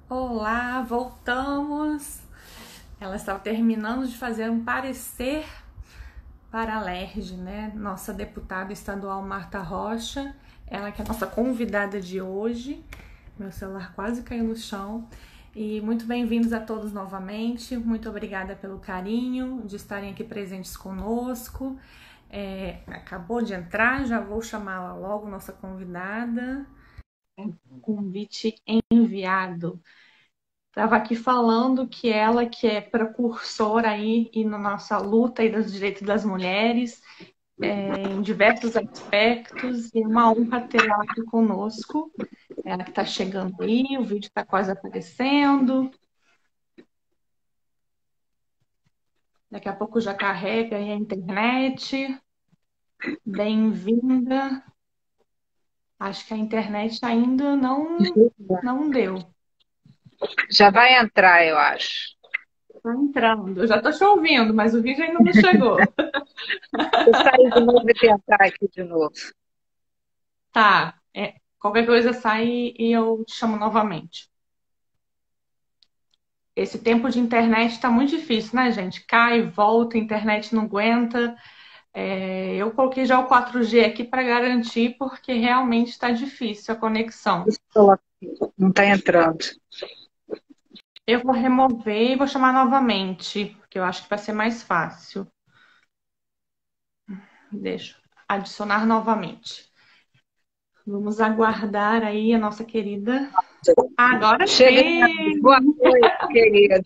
Olá, voltamos. Ela estava terminando de fazer um parecer para a LERJ, né? Nossa deputada estadual Marta Rocha, ela que é a nossa convidada de hoje. Meu celular quase caiu no chão. E muito bem-vindos a todos novamente. Muito obrigada pelo carinho de estarem aqui presentes conosco. Acabou de entrar, já vou chamá-la logo, nossa convidada. Convite enviado. Estava aqui falando que ela que é precursora aí e na nossa luta aí dos direitos das mulheres, em diversos aspectos, e é uma honra ter ela aqui conosco. Ela que está chegando aí, o vídeo está quase aparecendo. Daqui a pouco já carrega aí a internet. Bem-vinda. Acho que a internet ainda não deu. Já vai entrar, eu acho. Está entrando. Eu já estou te ouvindo, mas o vídeo ainda não chegou. Vou sair de novo e tentar aqui de novo. Tá. Qualquer coisa sai e eu te chamo novamente. Esse tempo de internet tá muito difícil, né, gente? Cai, volta, a internet não aguenta. Eu coloquei já o 4G aqui para garantir, porque realmente está difícil a conexão. Não está entrando. Eu vou remover e vou chamar novamente, porque eu acho que vai ser mais fácil. Deixa eu adicionar novamente. Vamos aguardar aí a nossa querida. Agora Chegando. sim! Boa noite, querida.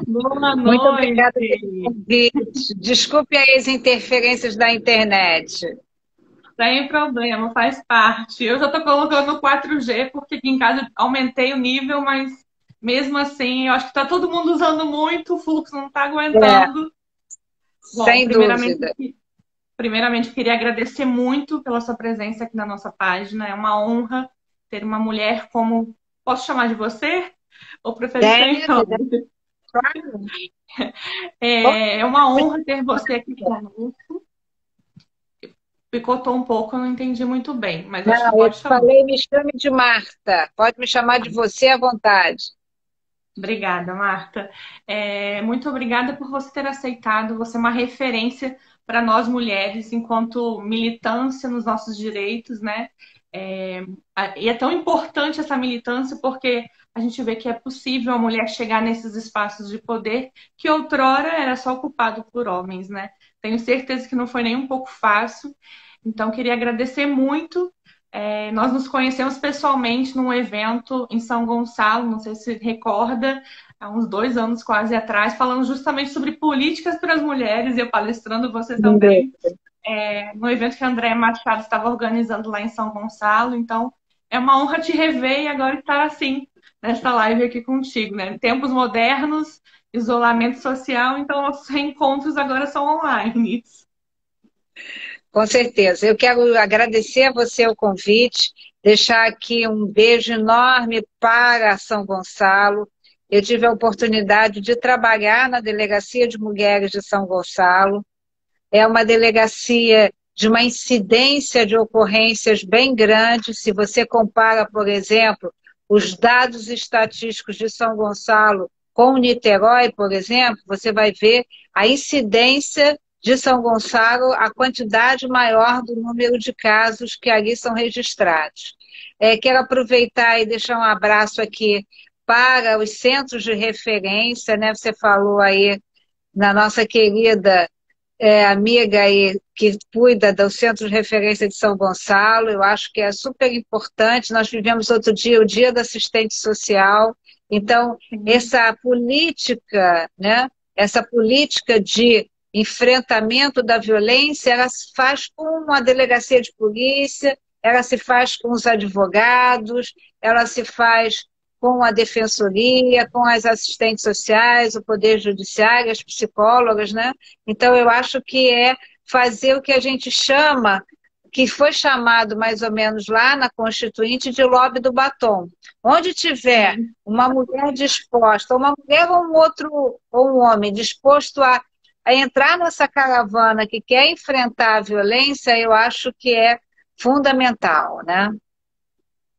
Boa Muito obrigada pelo noite! convite. Desculpe aí as interferências da internet. Sem problema, faz parte. Eu já estou colocando o 4G porque aqui em casa eu aumentei o nível, mas mesmo assim, eu acho que está todo mundo usando muito, o fluxo não está É, aguentando. Bom, sem dúvida. primeiramente, queria agradecer muito pela sua presença aqui na nossa página. É uma honra ter uma mulher como. Posso chamar de você? Ou prefere sem Deve, nome? claro. É uma honra ter você aqui conosco. Picotou um pouco, eu não entendi muito bem, mas acho que Não, eu pode te chamar. falei, me chame de Marta. Pode me chamar de você à vontade. Obrigada, Marta. Muito obrigada por você ter aceitado. Você é uma referência para nós mulheres, enquanto militância nos nossos direitos, né? É, e é tão importante essa militância porque a gente vê que é possível a mulher chegar nesses espaços de poder que outrora era só ocupado por homens, né? Tenho certeza que não foi nem um pouco fácil. Então, queria agradecer muito. Nós nos conhecemos pessoalmente num evento em São Gonçalo, não sei se recorda, há uns 2 anos quase atrás, falando justamente sobre políticas para as mulheres, e eu palestrando você também, no evento que a Andréa Machado estava organizando lá em São Gonçalo. Então, é uma honra te rever e agora estar assim, nesta live aqui contigo, né? Tempos modernos, isolamento social, então nossos reencontros agora são online. Com certeza. Eu quero agradecer a você o convite, deixar aqui um beijo enorme para São Gonçalo. Eu tive a oportunidade de trabalhar na Delegacia de Mulheres de São Gonçalo. É uma delegacia de uma incidência de ocorrências bem grande. Se você compara, por exemplo, os dados estatísticos de São Gonçalo com Niterói, por exemplo, você vai ver a incidência de São Gonçalo, a quantidade maior do número de casos que ali são registrados. Quero aproveitar e deixar um abraço aqui para os centros de referência, né? Você falou aí na nossa querida amiga aí que cuida do Centro de Referência de São Gonçalo. Eu acho que é super importante. Nós vivemos outro dia o Dia da Assistente Social. Então, essa política, né, essa política de enfrentamento da violência, ela se faz com a delegacia de polícia, ela se faz com os advogados, ela se faz com a defensoria, com as assistentes sociais, o poder judiciário, as psicólogas, né? Então, eu acho que é fazer o que a gente chama, que foi chamado mais ou menos lá na Constituinte, de lobby do batom. Onde tiver uma mulher disposta, uma mulher ou um outro, ou um homem disposto a entrar nessa caravana que quer enfrentar a violência, eu acho que é fundamental, né?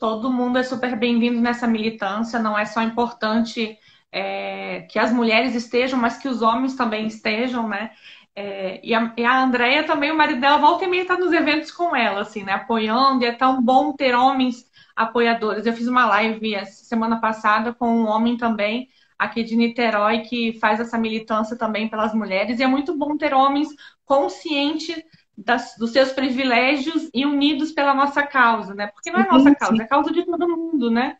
Todo mundo é super bem-vindo nessa militância. Não é só importante que as mulheres estejam, mas que os homens também estejam, né? E a Andrea também, o marido dela, volta e meia está nos eventos com ela, assim, né? Apoiando. E é tão bom ter homens apoiadores. Eu fiz uma live semana passada com um homem também, aqui de Niterói, que faz essa militância também pelas mulheres. E é muito bom ter homens conscientes dos seus privilégios e unidos pela nossa causa, né? Porque não é nossa Sim, causa, sim. é a causa de todo mundo, né?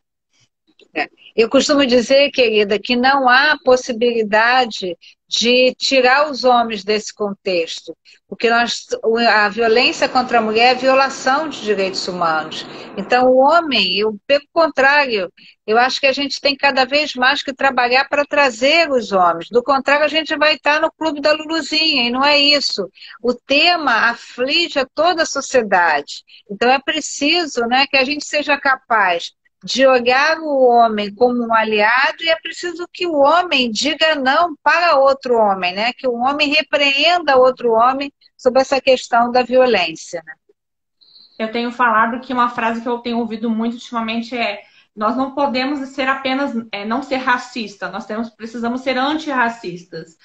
É. Eu costumo dizer, querida, que não há possibilidade de tirar os homens desse contexto, porque a violência contra a mulher é violação de direitos humanos. Então, o homem, pelo contrário, eu acho que a gente tem cada vez mais que trabalhar para trazer os homens. Do contrário, a gente vai estar no clube da Luluzinha, e não é isso. O tema aflige a toda a sociedade. Então, é preciso, né, que a gente seja capaz de olhar o homem como um aliado, e é preciso que o homem diga não para outro homem, né? Que o homem repreenda outro homem sobre essa questão da violência, né? Eu tenho falado que uma frase que eu tenho ouvido muito ultimamente é: nós não podemos ser apenas não ser racista, precisamos ser antirracistas.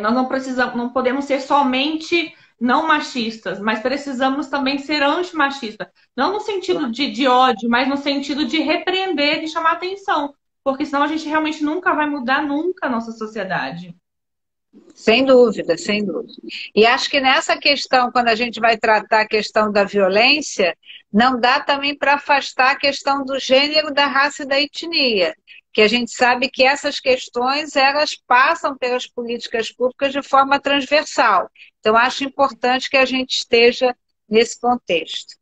Nós não podemos ser somente não machistas, mas precisamos também ser antimachistas. Não no sentido de ódio, mas no sentido de repreender e chamar atenção. Porque senão a gente realmente nunca vai mudar nunca a nossa sociedade. Sem dúvida, sem dúvida. E acho que nessa questão, quando a gente vai tratar a questão da violência, não dá também para afastar a questão do gênero, da raça e da etnia, que a gente sabe que essas questões, elas passam pelas políticas públicas de forma transversal. Então, acho importante que a gente esteja nesse contexto.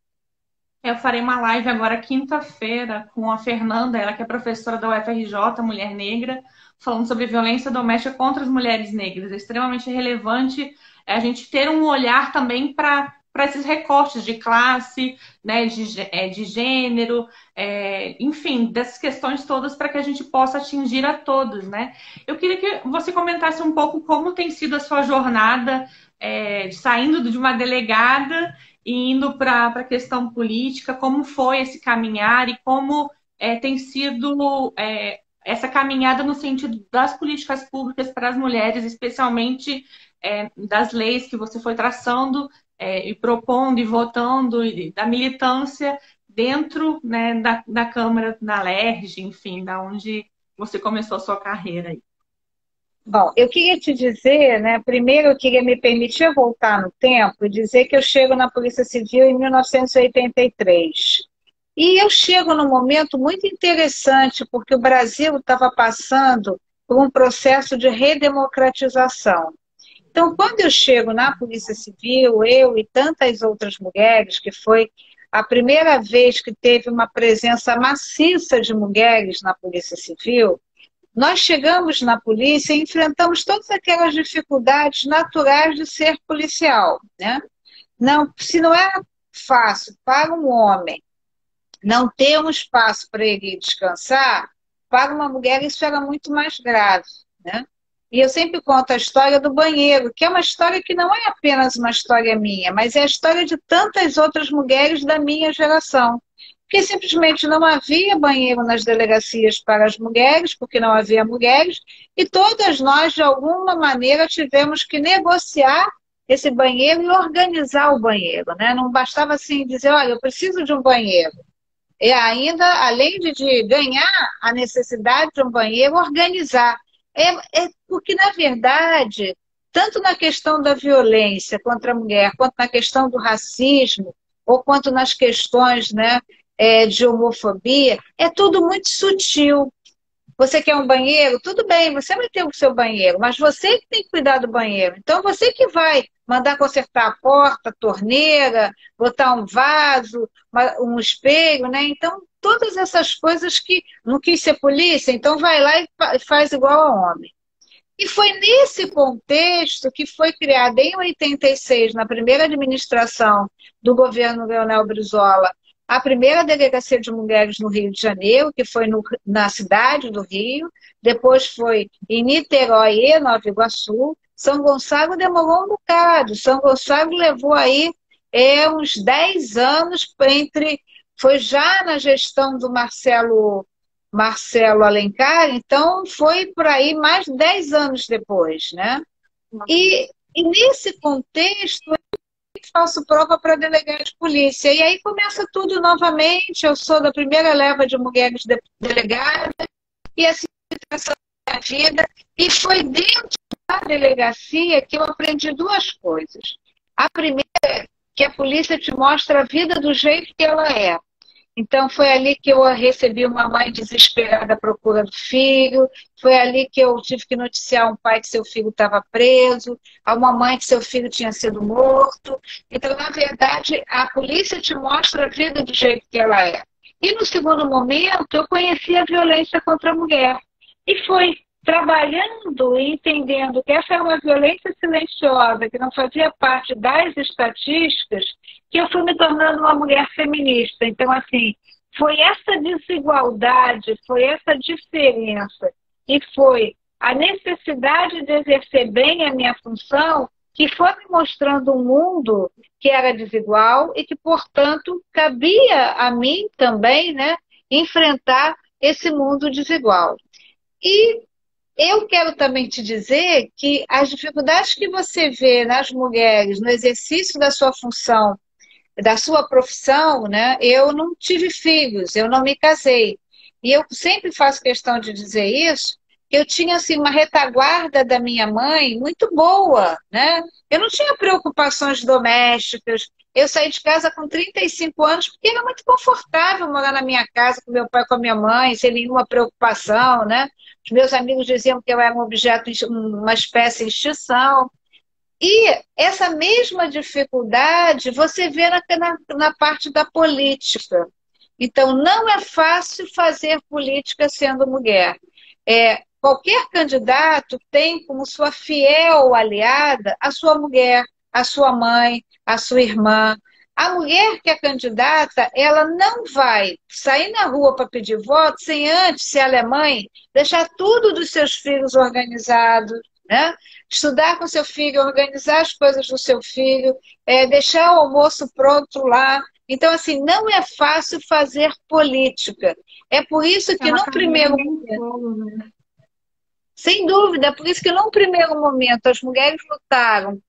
Eu farei uma live agora quinta-feira com a Fernanda, ela que é professora da UFRJ, mulher negra, falando sobre violência doméstica contra as mulheres negras. É extremamente relevante a gente ter um olhar também para esses recortes de classe, né, de gênero, enfim, dessas questões todas para que a gente possa atingir a todos, né? Eu queria que você comentasse um pouco como tem sido a sua jornada, saindo de uma delegada e indo para a questão política, como foi esse caminhar e como tem sido essa caminhada no sentido das políticas públicas para as mulheres, especialmente das leis que você foi traçando e propondo e votando, e da militância dentro, né, da Câmara, da LERJ, enfim, da onde você começou a sua carreira aí. Bom, eu queria te dizer, né, primeiro eu queria me permitir voltar no tempo e dizer que eu chego na Polícia Civil em 1983. E eu chego num momento muito interessante, porque o Brasil estava passando por um processo de redemocratização. Então, quando eu chego na Polícia Civil, eu e tantas outras mulheres, que foi a primeira vez que teve uma presença maciça de mulheres na Polícia Civil, nós chegamos na polícia e enfrentamos todas aquelas dificuldades naturais de ser policial, né? Não, se não é fácil para um homem não ter um espaço para ele descansar, para uma mulher isso era muito mais grave, né? E eu sempre conto a história do banheiro, que é uma história que não é apenas uma história minha, mas é a história de tantas outras mulheres da minha geração. Porque simplesmente não havia banheiro nas delegacias para as mulheres, porque não havia mulheres, e todas nós, de alguma maneira, tivemos que negociar esse banheiro e organizar o banheiro, né? Não bastava assim dizer, olha, eu preciso de um banheiro. E ainda, além de ganhar a necessidade de um banheiro, organizar. Porque, na verdade, tanto na questão da violência contra a mulher, quanto na questão do racismo, ou quanto nas questões, né, de homofobia, é tudo muito sutil. Você quer um banheiro? Tudo bem, você vai ter o seu banheiro, mas você que tem que cuidar do banheiro. Então, você que vai mandar consertar a porta, a torneira, botar um vaso, um espelho, né? Então, todas essas coisas que não quis ser polícia, então vai lá e faz igual a homem. E foi nesse contexto que foi criada em 86, na primeira administração do governo Leonel Brizola, a primeira delegacia de mulheres no Rio de Janeiro, que foi na cidade do Rio, depois foi em Niterói e Nova Iguaçu. São Gonçalo demorou um bocado, São Gonçalo levou aí uns 10 anos entre foi já na gestão do Marcelo Alencar, então foi por aí mais de 10 anos depois, né? E nesse contexto, eu faço prova para delegado de polícia. E aí começa tudo novamente. Eu sou da primeira leva de mulheres delegadas, e assim essa vida. E foi dentro da delegacia que eu aprendi duas coisas. A primeira é que a polícia te mostra a vida do jeito que ela é. Então, foi ali que eu recebi uma mãe desesperada à procura do filho, foi ali que eu tive que noticiar um pai que seu filho estava preso, a uma mãe que seu filho tinha sido morto. Então, na verdade, a polícia te mostra a vida do jeito que ela é. E no segundo momento, eu conheci a violência contra a mulher. E foi trabalhando e entendendo que essa é uma violência silenciosa, que não fazia parte das estatísticas, que eu fui me tornando uma mulher feminista. Então, assim, foi essa desigualdade, foi essa diferença, e foi a necessidade de exercer bem a minha função que foi me mostrando um mundo que era desigual e que, portanto, cabia a mim também, né, enfrentar esse mundo desigual. E eu quero também te dizer que as dificuldades que você vê nas mulheres no exercício da sua função, da sua profissão, né? Eu não tive filhos, eu não me casei. E eu sempre faço questão de dizer isso, que eu tinha assim, uma retaguarda da minha mãe muito boa, né? Eu não tinha preocupações domésticas. Eu saí de casa com 35 anos porque era muito confortável morar na minha casa com meu pai e com a minha mãe, sem nenhuma preocupação, né? Os meus amigos diziam que eu era um objeto, uma espécie de extinção. E essa mesma dificuldade você vê na parte da política. Então, não é fácil fazer política sendo mulher. Qualquer candidato tem como sua fiel aliada a sua mulher, a sua mãe, a sua irmã. A mulher que é candidata, ela não vai sair na rua para pedir voto sem antes, se ela é mãe, deixar tudo dos seus filhos organizados, né? Estudar com seu filho, organizar as coisas do seu filho, deixar o almoço pronto lá. Então, assim, não é fácil fazer política. É por isso que, no primeiro momento, sem dúvida, é por isso que, num primeiro momento, as mulheres lutaram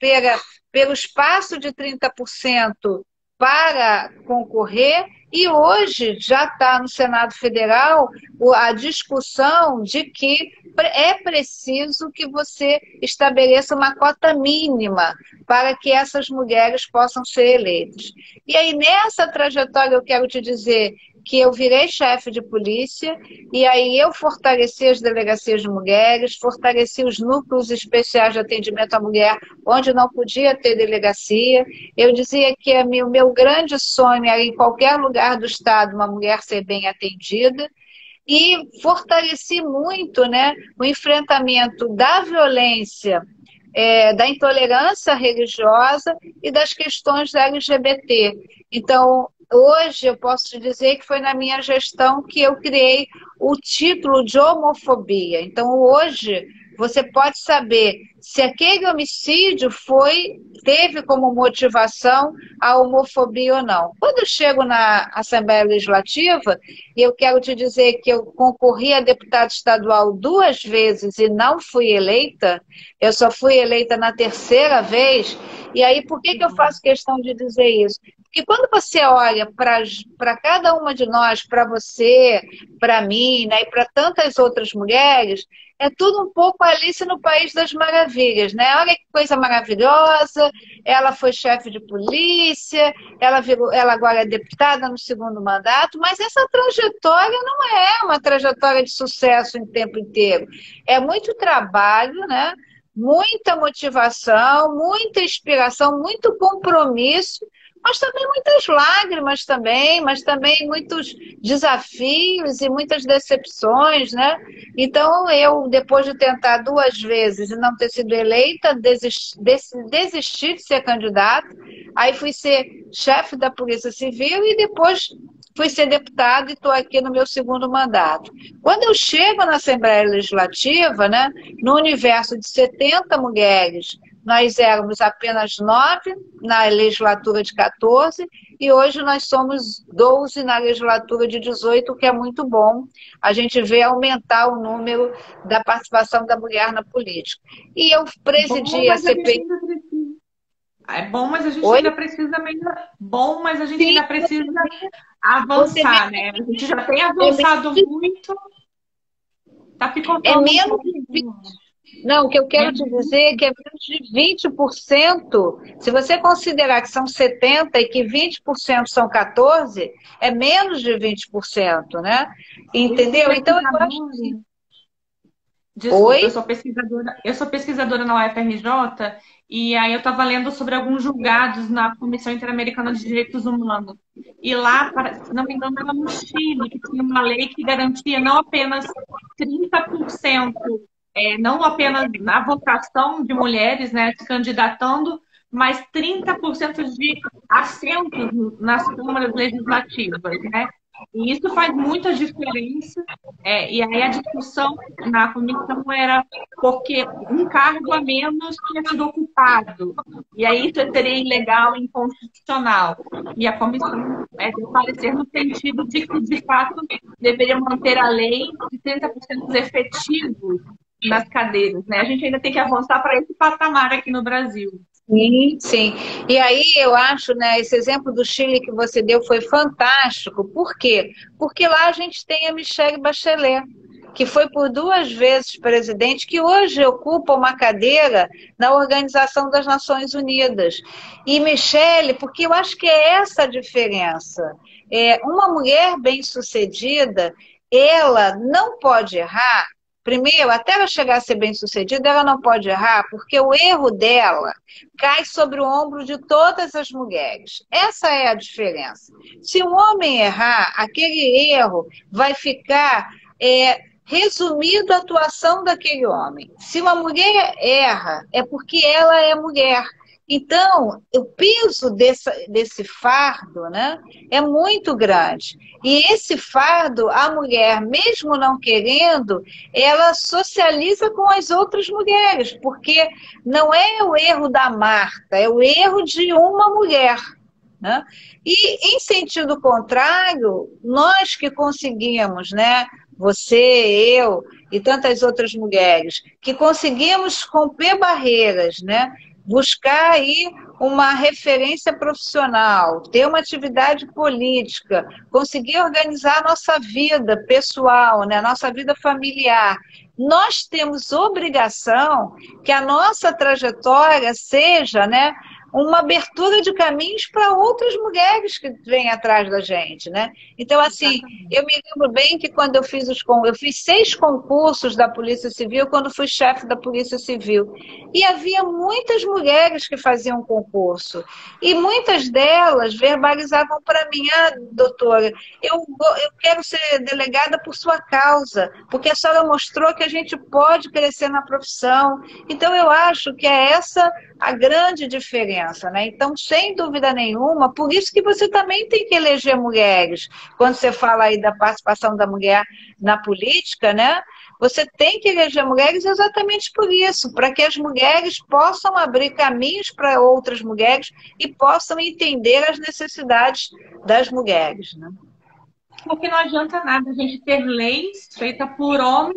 pelo espaço de 30% para concorrer, e hoje já está no Senado Federal a discussão de que é preciso que você estabeleça uma cota mínima para que essas mulheres possam ser eleitas. E aí, nessa trajetória, eu quero te dizer que eu virei chefe de polícia, e aí eu fortaleci as delegacias de mulheres, fortaleci os núcleos especiais de atendimento à mulher, onde não podia ter delegacia. Eu dizia que o meu grande sonho era, em qualquer lugar do estado, uma mulher ser bem atendida, e fortaleci muito, né, o enfrentamento da violência, da intolerância religiosa e das questões da LGBT. Então, hoje eu posso te dizer que foi na minha gestão que eu criei o título de homofobia. Então, hoje, você pode saber se aquele homicídio teve como motivação a homofobia ou não. Quando eu chego na Assembleia Legislativa, e eu quero te dizer que eu concorri a deputada estadual 2 vezes e não fui eleita, eu só fui eleita na 3ª vez. E aí, por que eu faço questão de dizer isso? Porque quando você olha para cada uma de nós, para você, para mim, né, e para tantas outras mulheres, é tudo um pouco Alice no País das Maravilhas, né? Olha que coisa maravilhosa, ela foi chefe de polícia, ela agora é deputada no 2º mandato, mas essa trajetória não é uma trajetória de sucesso em tempo inteiro. É muito trabalho, né? Muita motivação, muita inspiração, muito compromisso, mas também muitas lágrimas também, mas também muitos desafios e muitas decepções, né? Então, eu, depois de tentar 2 vezes e não ter sido eleita, desisti de ser candidata, aí fui ser chefe da Polícia Civil e depois fui ser deputada e estou aqui no meu 2º mandato. Quando eu chego na Assembleia Legislativa, né, no universo de 70 mulheres, nós éramos apenas 9 na legislatura de 14 e hoje nós somos 12 na legislatura de 18, o que é muito bom. A gente vê aumentar o número da participação da mulher na política. E eu presidi a CPI. É bom, mas a gente Oi? ainda precisa melhorar. Bom, mas a gente Sim, ainda precisa avançar, né? A gente já tem avançado muito. Tá picotando menos de 20%. Não, o que eu quero te dizer é que é menos de 20%. Se você considerar que são 70 e que 20% são 14, é menos de 20%, né? Entendeu? Então, eu acho que... Desculpa, Oi? eu sou pesquisadora na UFRJ e aí eu estava lendo sobre alguns julgados na Comissão Interamericana de Direitos Humanos. E lá, se não me engano, era no Chile, que tinha uma lei que garantia não apenas 30%, não apenas na votação de mulheres, né, se candidatando, mas 30% de assentos nas câmaras legislativas, né? E isso faz muita diferença. E aí a discussão na comissão era porque um cargo a menos tinha sido ocupado. E aí isso seria ilegal e inconstitucional. E a comissão deu parecer no sentido de que, de fato, deveria manter a lei de 30% dos efetivos nas cadeiras, né? A gente ainda tem que avançar para esse patamar aqui no Brasil. Sim, sim. E aí eu acho, né, esse exemplo do Chile que você deu foi fantástico. Por quê? Porque lá a gente tem a Michelle Bachelet, que foi por 2 vezes presidente, que hoje ocupa uma cadeira na Organização das Nações Unidas. E Michelle, porque eu acho que é essa a diferença. Uma mulher bem-sucedida, ela não pode errar. Primeiro, até ela chegar a ser bem-sucedida, ela não pode errar, porque o erro dela cai sobre o ombro de todas as mulheres. Essa é a diferença. Se um homem errar, aquele erro vai ficar resumido a atuação daquele homem. Se uma mulher erra, é porque ela é mulher. Então, o peso desse fardo, né, é muito grande. E esse fardo, a mulher, mesmo não querendo, ela socializa com as outras mulheres, porque não é o erro da Marta, é o erro de uma mulher. Né? E, em sentido contrário, nós que conseguimos, né, você, eu e tantas outras mulheres, que conseguimos romper barreiras, né? Buscar aí uma referência profissional, ter uma atividade política, conseguir organizar a nossa vida pessoal, né, a nossa vida familiar. Nós temos obrigação que a nossa trajetória seja, né, uma abertura de caminhos para outras mulheres que vêm atrás da gente, né? Então, assim, eu me lembro bem que quando eu fiz 6 concursos da Polícia Civil, quando fui chefe da Polícia Civil. E havia muitas mulheres que faziam concurso. E muitas delas verbalizavam para mim, doutora, eu quero ser delegada por sua causa, porque a senhora mostrou que a gente pode crescer na profissão. Então, eu acho que é essa a grande diferença, né? Então, sem dúvida nenhuma, por isso que você também tem que eleger mulheres. Quando você fala aí da participação da mulher na política, né? Você tem que eleger mulheres exatamente por isso, para que as mulheres possam abrir caminhos para outras mulheres e possam entender as necessidades das mulheres, né? Porque não adianta nada a gente ter leis feitas por homens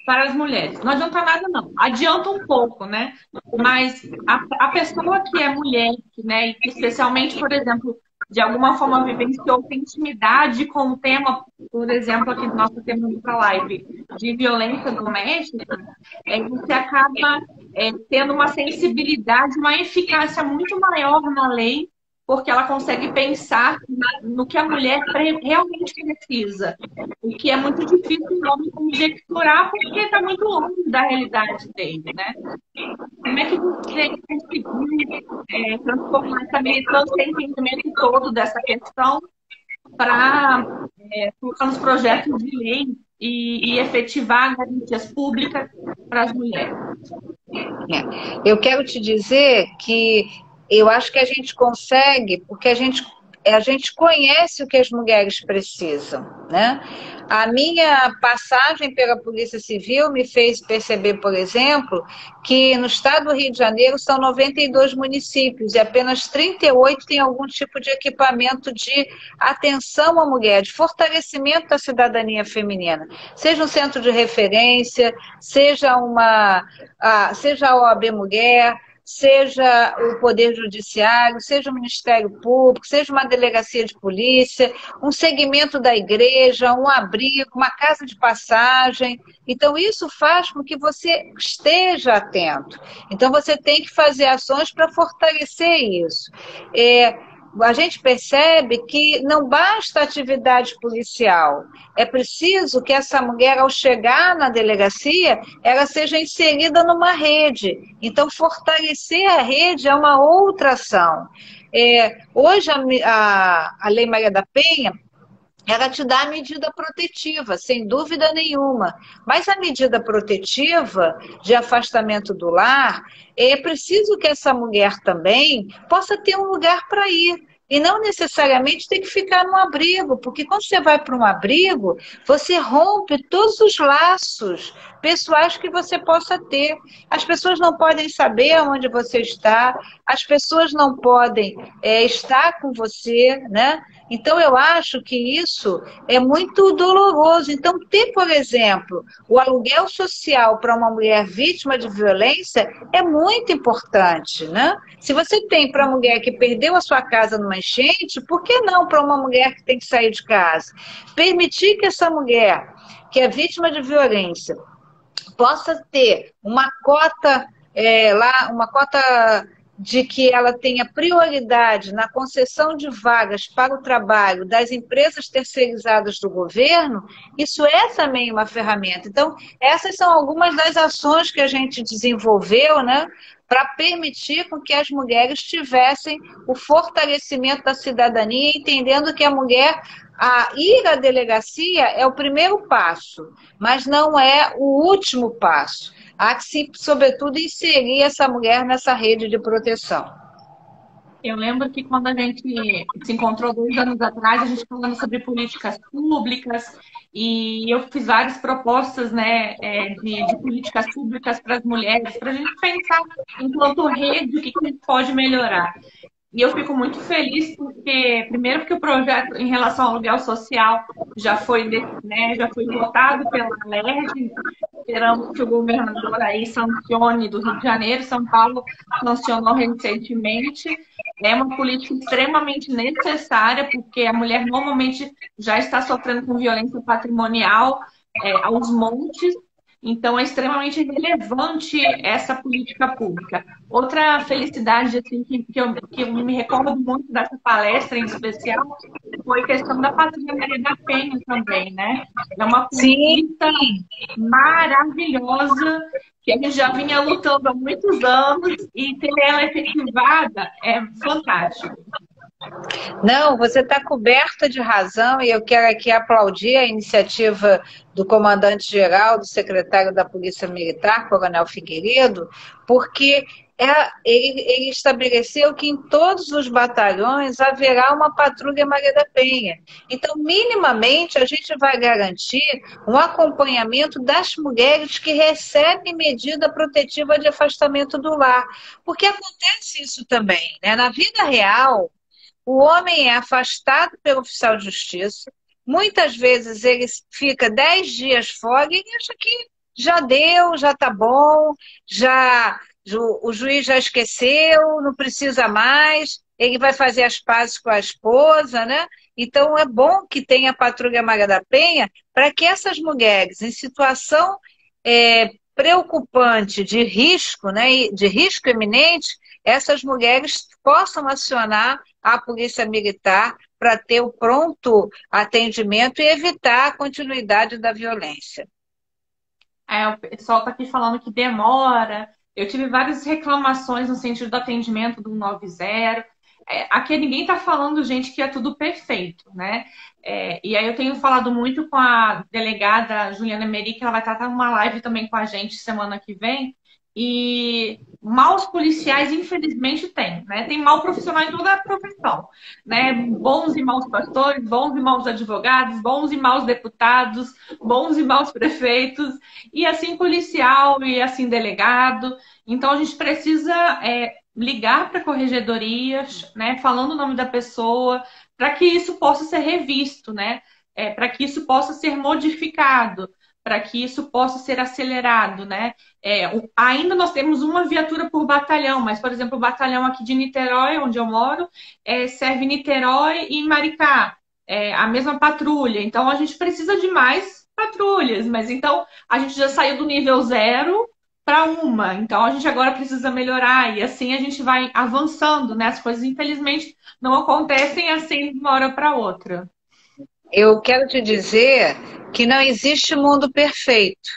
para as mulheres. Não adianta nada, não. Adianta um pouco, né? Mas a pessoa que é mulher, né, e que especialmente, por exemplo, de alguma forma vivenciou tem intimidade com o tema, por exemplo, aqui do nosso tema para live, de violência doméstica, você acaba tendo uma sensibilidade, uma eficácia muito maior na lei, porque ela consegue pensar no que a mulher realmente precisa. O que é muito difícil o homem conjecturar, porque está muito longe da realidade dele, né? Como é que você conseguiu transformar essa militância e entendimento todo dessa questão para colocar nos projetos de lei e efetivar garantias públicas para as mulheres? Eu quero te dizer que eu acho que a gente consegue, porque a gente a gente conhece o que as mulheres precisam, né? A minha passagem pela Polícia Civil me fez perceber, por exemplo, que no estado do Rio de Janeiro são 92 municípios e apenas 38 têm algum tipo de equipamento de atenção à mulher, de fortalecimento da cidadania feminina. Seja um centro de referência, seja a OAB Mulher, seja o Poder Judiciário, seja o Ministério Público, seja uma delegacia de polícia, um segmento da igreja, um abrigo, uma casa de passagem. Então, isso faz com que você esteja atento. Então, você tem que fazer ações para fortalecer isso. A gente percebe que não basta atividade policial, é preciso que essa mulher, ao chegar na delegacia, ela seja inserida numa rede. Então, fortalecer a rede é uma outra ação. Hoje, a Lei Maria da Penha, ela te dá a medida protetiva, sem dúvida nenhuma. Mas a medida protetiva de afastamento do lar, é preciso que essa mulher também possa ter um lugar para ir. E não necessariamente ter que ficar num abrigo, porque quando você vai para um abrigo, você rompe todos os laços pessoais que você possa ter. As pessoas não podem saber onde você está, as pessoas não podem estar com você, né? Então, eu acho que isso é muito doloroso. Então, ter, por exemplo, o aluguel social para uma mulher vítima de violência é muito importante, né? Se você tem para uma mulher que perdeu a sua casa numa enchente, por que não para uma mulher que tem que sair de casa? Permitir que essa mulher, que é vítima de violência, possa ter uma cota uma cota de que ela tenha prioridade na concessão de vagas para o trabalho das empresas terceirizadas do governo, isso é também uma ferramenta. Então, essas são algumas das ações que a gente desenvolveu, né, para permitir com que as mulheres tivessem o fortalecimento da cidadania, entendendo que a mulher, a ir à delegacia é o primeiro passo, mas não é o último passo. Há que, sobretudo, inserir essa mulher nessa rede de proteção. Eu lembro que quando a gente se encontrou 2 anos atrás, a gente falando sobre políticas públicas, e eu fiz várias propostas, né, de políticas públicas para as mulheres, para a gente pensar enquanto rede o que a gente pode melhorar. E eu fico muito feliz porque, primeiro, porque o projeto em relação ao aluguel social já foi, né, já foi votado pela LERJ. Esperamos que o governador aí sancione do Rio de Janeiro. São Paulo sancionou recentemente. É uma política extremamente necessária, porque a mulher normalmente já está sofrendo com violência patrimonial aos montes. Então, é extremamente relevante essa política pública. Outra felicidade assim, que eu me recordo muito dessa palestra em especial foi a questão da Patrulha Maria da Penha também, né? É uma política maravilhosa que a gente já vinha lutando há muitos anos e ter ela efetivada é fantástico. Não, você está coberta de razão e eu quero aqui aplaudir a iniciativa do comandante-geral, do secretário da Polícia Militar, Coronel Figueiredo, porque ele estabeleceu que em todos os batalhões haverá uma patrulha Maria da Penha. Então, minimamente, a gente vai garantir um acompanhamento das mulheres que recebem medida protetiva de afastamento do lar. Porque acontece isso também, né? Na vida real, o homem é afastado pelo oficial de justiça, muitas vezes ele fica 10 dias fora e ele acha que já deu, já está bom, o juiz já esqueceu, não precisa mais, ele vai fazer as pazes com a esposa, né? Então é bom que tenha a Patrulha Maria da Penha para que essas mulheres em situação preocupante de risco, né, de risco iminente, essas mulheres possam acionar a Polícia Militar para ter o pronto atendimento e evitar a continuidade da violência. O pessoal está aqui falando que demora. Eu tive várias reclamações no sentido do atendimento do 190. Aqui ninguém está falando, gente, que é tudo perfeito, né? E aí eu tenho falado muito com a delegada Juliana Meri, que ela vai estar numa live também com a gente semana que vem, E maus policiais, infelizmente, tem, né? Tem mau profissional em toda a profissão, né? Bons e maus pastores, bons e maus advogados, bons e maus deputados, bons e maus prefeitos, e assim policial, e assim delegado. Então, a gente precisa ligar para corregedorias, né? Falando o nome da pessoa, para que isso possa ser revisto, né? Para que isso possa ser modificado, para que isso possa ser acelerado, né? Ainda nós temos uma viatura por batalhão, mas, por exemplo, o batalhão aqui de Niterói, onde eu moro, serve Niterói e Maricá, a mesma patrulha. Então, a gente precisa de mais patrulhas, mas então a gente já saiu do nível zero para uma. Então, a gente agora precisa melhorar e assim a gente vai avançando, né? As coisas, infelizmente, não acontecem assim de uma hora para outra. Eu quero te dizer que não existe mundo perfeito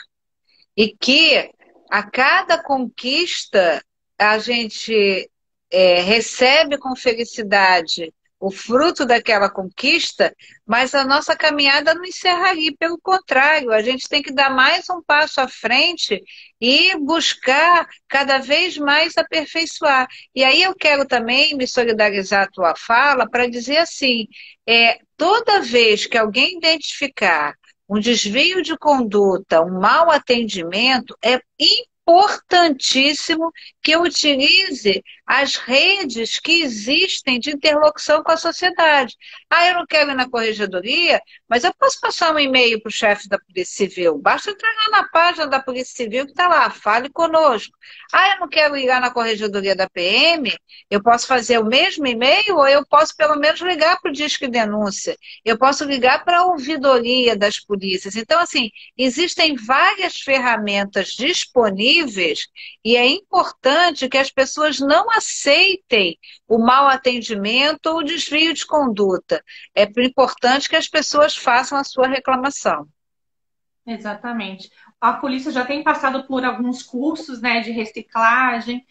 e que a cada conquista a gente recebe com felicidade o fruto daquela conquista, mas a nossa caminhada não encerra aí. Pelo contrário, a gente tem que dar mais um passo à frente e buscar cada vez mais aperfeiçoar. E aí eu quero também me solidarizar à tua fala para dizer assim, toda vez que alguém identificar um desvio de conduta, um mau atendimento, é importantíssimo que utilize as redes que existem de interlocução com a sociedade. Ah, eu não quero ir na corregedoria, mas eu posso passar um e-mail para o chefe da Polícia Civil. Basta entrar lá na página da Polícia Civil que está lá, fale conosco. Ah, eu não quero ir lá na corregedoria da PM, eu posso fazer o mesmo e-mail ou eu posso pelo menos ligar para o Disque Denúncia. Eu posso ligar para a ouvidoria das polícias. Então, assim, existem várias ferramentas disponíveis e é importante que as pessoas não aceitem o mau atendimento ou o desvio de conduta. É importante que as pessoas façam a sua reclamação. Exatamente. A polícia já tem passado por alguns cursos, né, de reciclagem,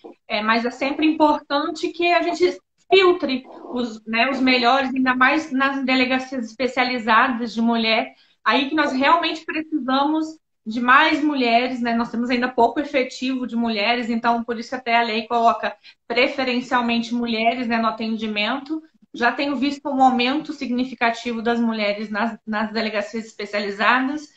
mas é sempre importante que a gente filtre os melhores, ainda mais nas delegacias especializadas de mulher, aí que nós realmente precisamos de mais mulheres, né? Nós temos ainda pouco efetivo de mulheres, então por isso até a lei coloca preferencialmente mulheres, né, no atendimento. Já tenho visto um aumento significativo das mulheres nas delegacias especializadas,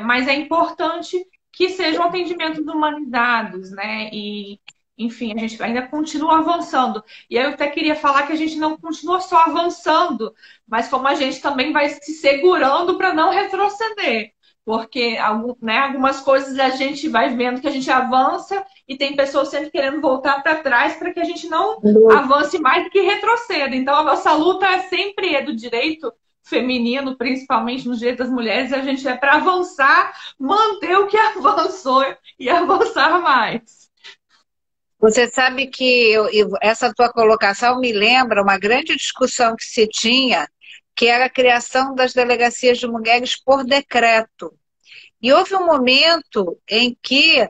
mas é importante que sejam atendimentos humanizados, né? E, enfim, a gente ainda continua avançando. E eu até queria falar que a gente não continua só avançando, mas como a gente também vai se segurando para não retroceder. Porque algumas coisas a gente vai vendo que a gente avança e tem pessoas sempre querendo voltar para trás para que a gente não avance mais do que retroceda. Então, a nossa luta sempre é do direito feminino, principalmente nos direitos das mulheres, a gente é para avançar, manter o que avançou e avançar mais. Você sabe que essa tua colocação me lembra uma grande discussão que se tinha, que era a criação das delegacias de mulheres por decreto. E houve um momento em que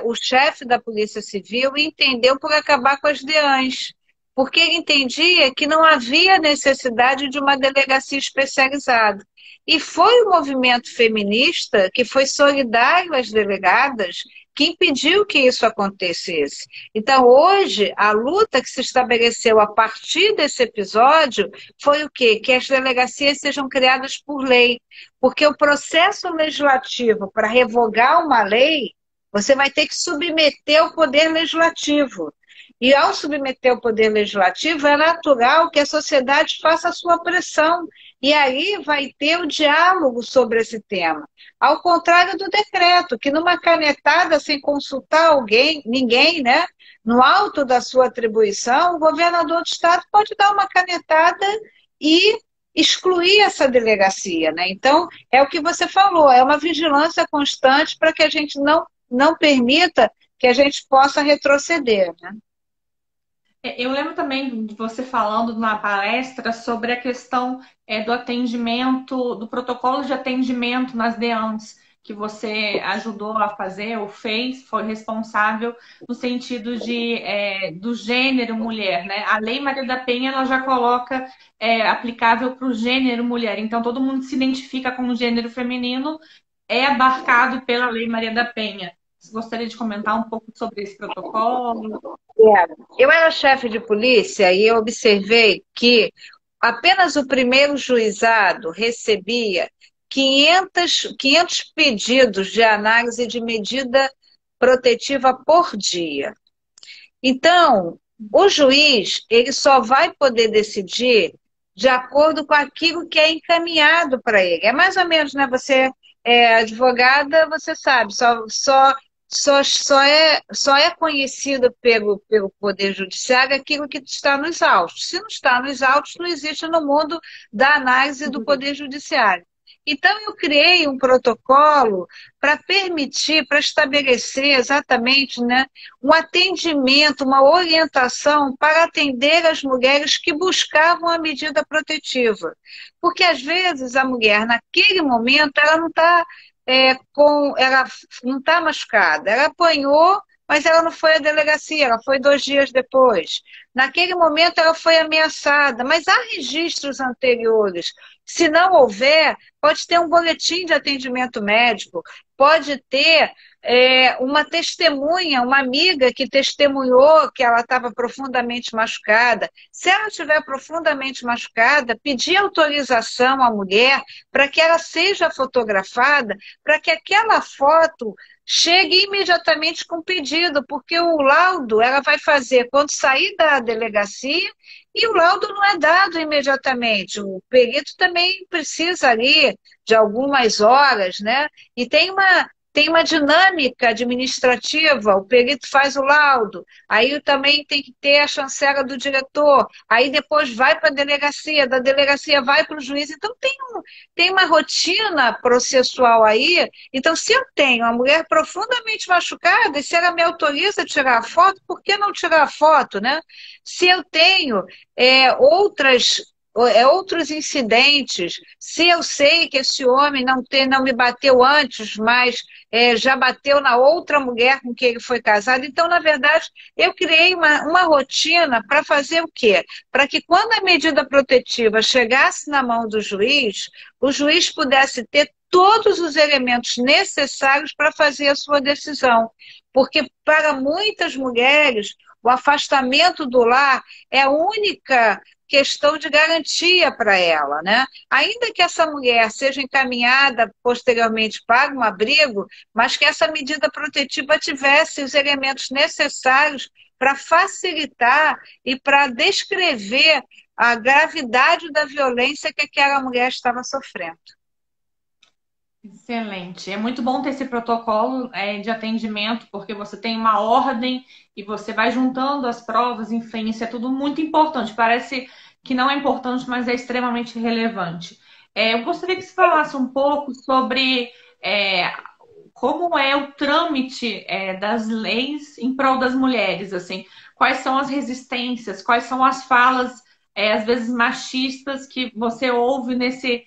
o chefe da Polícia Civil entendeu por acabar com as DEANs, porque ele entendia que não havia necessidade de uma delegacia especializada. E foi o movimento feminista que foi solidário às delegadas que impediu que isso acontecesse. Então, hoje, a luta que se estabeleceu a partir desse episódio foi o quê? Que as delegacias sejam criadas por lei. Porque o processo legislativo para revogar uma lei, você vai ter que submeter ao poder legislativo. E ao submeter ao poder legislativo, é natural que a sociedade faça a sua pressão. E aí vai ter o diálogo sobre esse tema. Ao contrário do decreto, que numa canetada, sem consultar ninguém, né? No alto da sua atribuição, o governador do estado pode dar uma canetada e excluir essa delegacia, né? Então, é o que você falou, é uma vigilância constante para que a gente não permita que a gente possa retroceder, né? Eu lembro também de você falando na palestra sobre a questão do atendimento, do protocolo de atendimento nas DEANs, que você ajudou a fazer ou fez, foi responsável no sentido do gênero mulher, né? A Lei Maria da Penha ela já coloca aplicável para o gênero mulher, então todo mundo se identifica com o gênero feminino é abarcado pela Lei Maria da Penha. Você gostaria de comentar um pouco sobre esse protocolo? Eu era chefe de polícia e eu observei que apenas o primeiro juizado recebia 500 pedidos de análise de medida protetiva por dia. Então, o juiz, ele só vai poder decidir de acordo com aquilo que é encaminhado para ele. É mais ou menos, né? Você é advogada, você sabe, só é conhecido pelo Poder Judiciário aquilo que está nos autos. Se não está nos autos, não existe no mundo da análise do Poder Judiciário. Então, eu criei um protocolo para permitir, para estabelecer exatamente, né, um atendimento, uma orientação para atender as mulheres que buscavam a medida protetiva. Porque, às vezes, a mulher, naquele momento, ela não está ela não está machucada, ela apanhou, mas ela não foi à delegacia, ela foi 2 dias depois. Naquele momento ela foi ameaçada, mas há registros anteriores. Se não houver, pode ter um boletim de atendimento médico, pode ter uma testemunha, uma amiga que testemunhou que ela estava profundamente machucada. Se ela estiver profundamente machucada, pedir autorização à mulher para que ela seja fotografada, para que aquela foto chegue imediatamente com pedido, porque o laudo ela vai fazer quando sair da delegacia e o laudo não é dado imediatamente. O perito também precisa ali de algumas horas, né? E tem uma dinâmica administrativa, o perito faz o laudo, aí também tem que ter a chancela do diretor, aí depois vai para a delegacia, da delegacia vai para o juiz. Então tem uma rotina processual aí. Então, se eu tenho uma mulher profundamente machucada, e se ela me autoriza a tirar a foto, por que não tirar a foto, né? Se eu tenho outros incidentes, se eu sei que esse homem não me bateu antes, mas já bateu na outra mulher com quem ele foi casado, então, na verdade, eu criei uma rotina para fazer o quê? Para que quando a medida protetiva chegasse na mão do juiz, o juiz pudesse ter todos os elementos necessários para fazer a sua decisão. Porque para muitas mulheres, o afastamento do lar é a única questão de garantia para ela, né? Ainda que essa mulher seja encaminhada posteriormente para um abrigo, mas que essa medida protetiva tivesse os elementos necessários para facilitar e para descrever a gravidade da violência que aquela mulher estava sofrendo. Excelente. É muito bom ter esse protocolo de atendimento, porque você tem uma ordem e você vai juntando as provas, enfim, isso é tudo muito importante. Parece que não é importante, mas é extremamente relevante. Eu gostaria que você falasse um pouco sobre como é o trâmite das leis em prol das mulheres, assim, quais são as resistências, quais são as falas, às vezes machistas, que você ouve nessa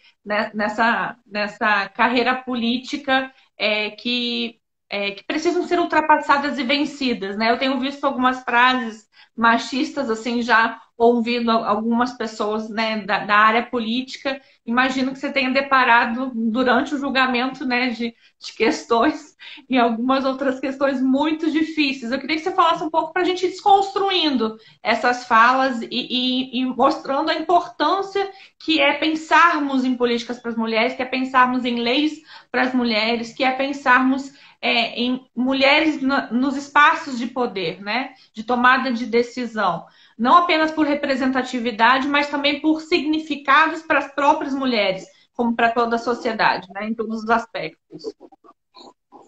carreira política que precisam ser ultrapassadas e vencidas, né? Eu tenho visto algumas frases machistas, assim, já ouvido algumas pessoas, né, da área política. Imagino que você tenha deparado durante o julgamento, né, de questões e algumas outras questões muito difíceis. Eu queria que você falasse um pouco para a gente ir desconstruindo essas falas e mostrando a importância que é pensarmos em políticas para as mulheres, que é pensarmos em leis para as mulheres, que é pensarmos em mulheres nos espaços de poder, né? De tomada de decisão. Não apenas por representatividade, mas também por significados para as próprias mulheres, como para toda a sociedade, né? Em todos os aspectos.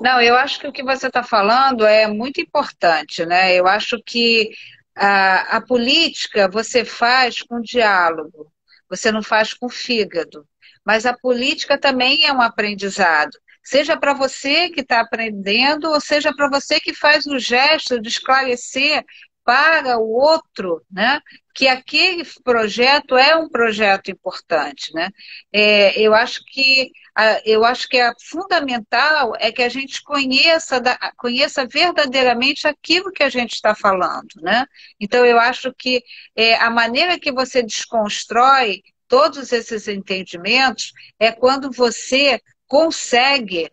Não, eu acho que o que você está falando é muito importante, né? Eu acho que a política você faz com diálogo, você não faz com fígado. Mas a política também é um aprendizado. Seja para você que está aprendendo, ou seja para você que faz o gesto de esclarecer para o outro, né, que aquele projeto é um projeto importante, né? Eu acho que é fundamental é que a gente conheça verdadeiramente aquilo que a gente está falando, né? Então eu acho que a maneira que você desconstrói todos esses entendimentos é quando você consegue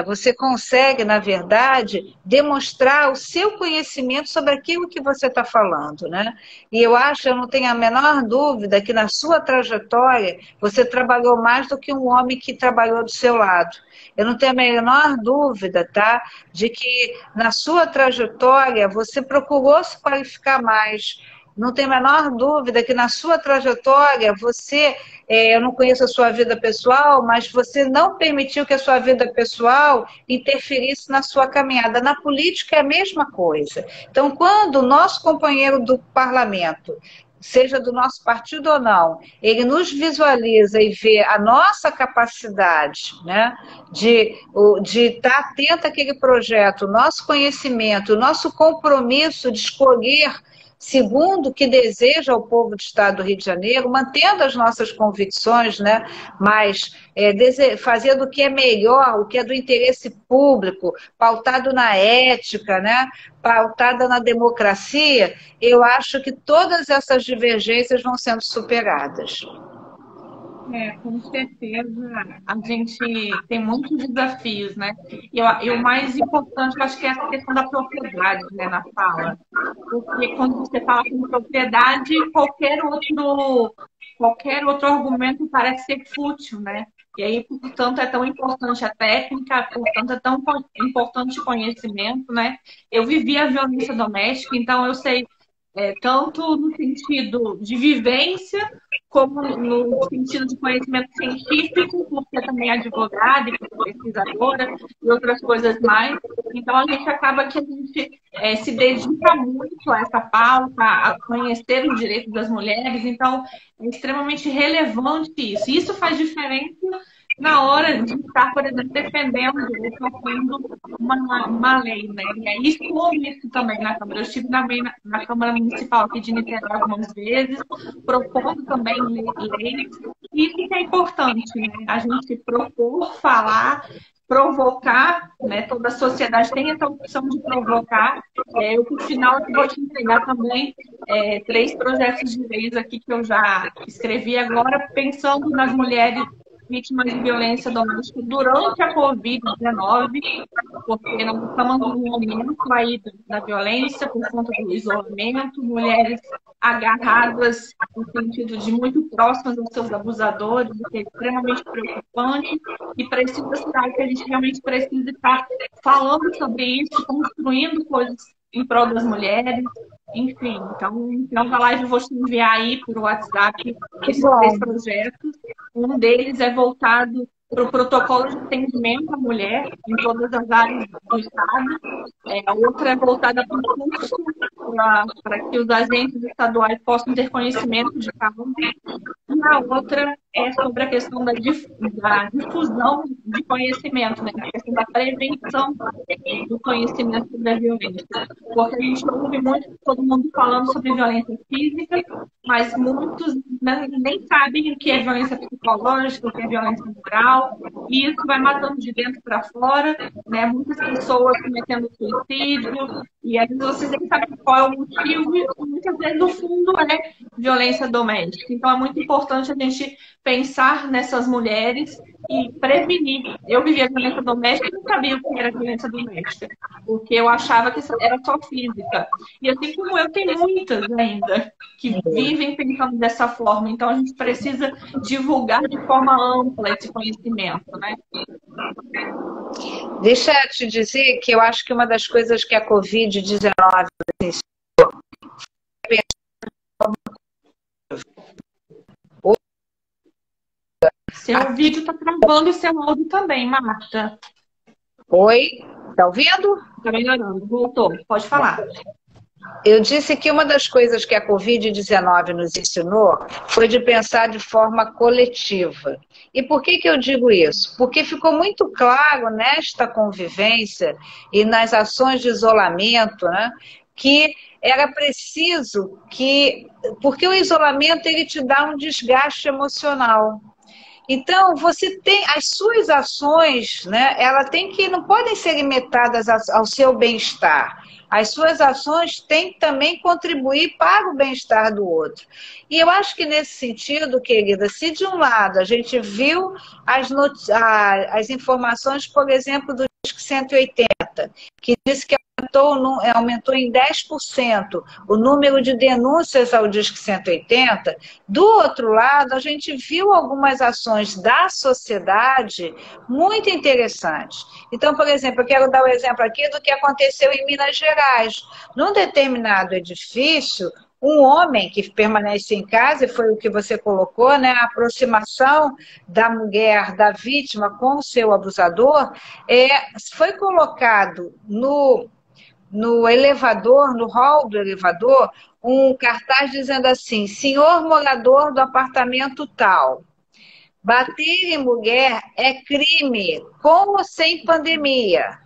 você consegue, na verdade, demonstrar o seu conhecimento sobre aquilo que você está falando, né? E eu não tenho a menor dúvida que na sua trajetória você trabalhou mais do que um homem que trabalhou do seu lado. Eu não tenho a menor dúvida, tá? De que na sua trajetória você procurou se qualificar mais. Não tenho a menor dúvida que na sua trajetória eu não conheço a sua vida pessoal, mas você não permitiu que a sua vida pessoal interferisse na sua caminhada. Na política é a mesma coisa. Então, quando o nosso companheiro do parlamento, seja do nosso partido ou não, ele nos visualiza e vê a nossa capacidade, né, de estar atento àquele projeto, o nosso conhecimento, o nosso compromisso de escolher segundo o que deseja o povo do Estado do Rio de Janeiro, mantendo as nossas convicções, né, mas fazendo o que é melhor, o que é do interesse público, pautado na ética, né, pautada na democracia, eu acho que todas essas divergências vão sendo superadas. Com certeza. A gente tem muitos desafios, né? E o mais importante, eu acho que é essa questão da propriedade, né, na fala. Porque quando você fala com propriedade, qualquer outro argumento parece ser fútil, né? E aí, portanto, é tão importante a técnica, portanto, é tão importante o conhecimento, né? Eu vivi a violência doméstica, então eu sei tanto no sentido de vivência, como no sentido de conhecimento científico, porque também é advogada e pesquisadora e outras coisas mais. Então, a gente acaba que a gente se dedica muito a essa pauta, a conhecer os direitos das mulheres. Então, é extremamente relevante isso. E isso faz diferença na hora de estar, por exemplo, defendendo uma lei, né? E aí expor isso também na Câmara. Eu estive na Câmara Municipal aqui de Niterói algumas vezes, propondo também leis. E isso que é importante, né? A gente propor, falar, provocar, né? Toda a sociedade tem essa opção de provocar. Eu, por final, vou te entregar também 3 projetos de leis aqui que eu já escrevi agora, pensando nas mulheres vítimas de violência doméstica durante a Covid-19, porque nós estamos num momento aí da violência por conta do isolamento, mulheres agarradas no sentido de muito próximas aos seus abusadores, o que é extremamente preocupante, e precisa ser que a gente realmente precisa estar falando sobre isso, construindo coisas em prol das mulheres, enfim. Então, no final da live eu vou te enviar aí por WhatsApp esses 3 projetos. Um deles é voltado para o protocolo de atendimento à mulher em todas as áreas do Estado. A outra é voltada para o curso, para que os agentes estaduais possam ter conhecimento de causa. E a outra é sobre a questão da difusão de conhecimento, né? A questão da prevenção do conhecimento da violência. Porque a gente ouve muito todo mundo falando sobre violência física, mas muitos nem sabem o que é violência psicológica, o que é violência moral, e isso vai matando de dentro para fora, né? Muitas pessoas cometendo suicídio, e às vezes vocês nem sabem qual é o motivo, e muitas vezes no fundo é violência doméstica. Então é muito importante a gente pensar nessas mulheres e prevenir. Eu vivia violência doméstica e não sabia o que era violência doméstica, porque eu achava que era só física. E assim como eu, tem muitas ainda que vivem pensando dessa forma. Então a gente precisa divulgar de forma ampla esse conhecimento, né? Deixa eu te dizer que eu acho que uma das coisas que a Covid-19 Seu vídeo está travando e seu áudio também, Marta. Oi, tá ouvindo? Está melhorando, voltou, pode falar. Eu disse que uma das coisas que a Covid-19 nos ensinou foi de pensar de forma coletiva. E por que eu digo isso? Porque ficou muito claro nesta convivência e nas ações de isolamento, né, que era preciso porque o isolamento ele te dá um desgaste emocional. Então, você tem as suas ações, né? Ela tem que não podem ser limitadas ao seu bem-estar. As suas ações têm que também contribuir para o bem-estar do outro. E eu acho que nesse sentido, querida, se de um lado a gente viu as informações, por exemplo, do Disque 180, que disse que aumentou em 10% o número de denúncias ao Disque 180, do outro lado, a gente viu algumas ações da sociedade muito interessantes. Então, por exemplo, eu quero dar o exemplo aqui do que aconteceu em Minas Gerais. Num determinado edifício, um homem que permanece em casa, e foi o que você colocou, né, a aproximação da mulher, da vítima com o seu abusador, foi colocado no elevador, no hall do elevador, um cartaz dizendo assim: senhor morador do apartamento tal, bater em mulher é crime, com ou sem pandemia.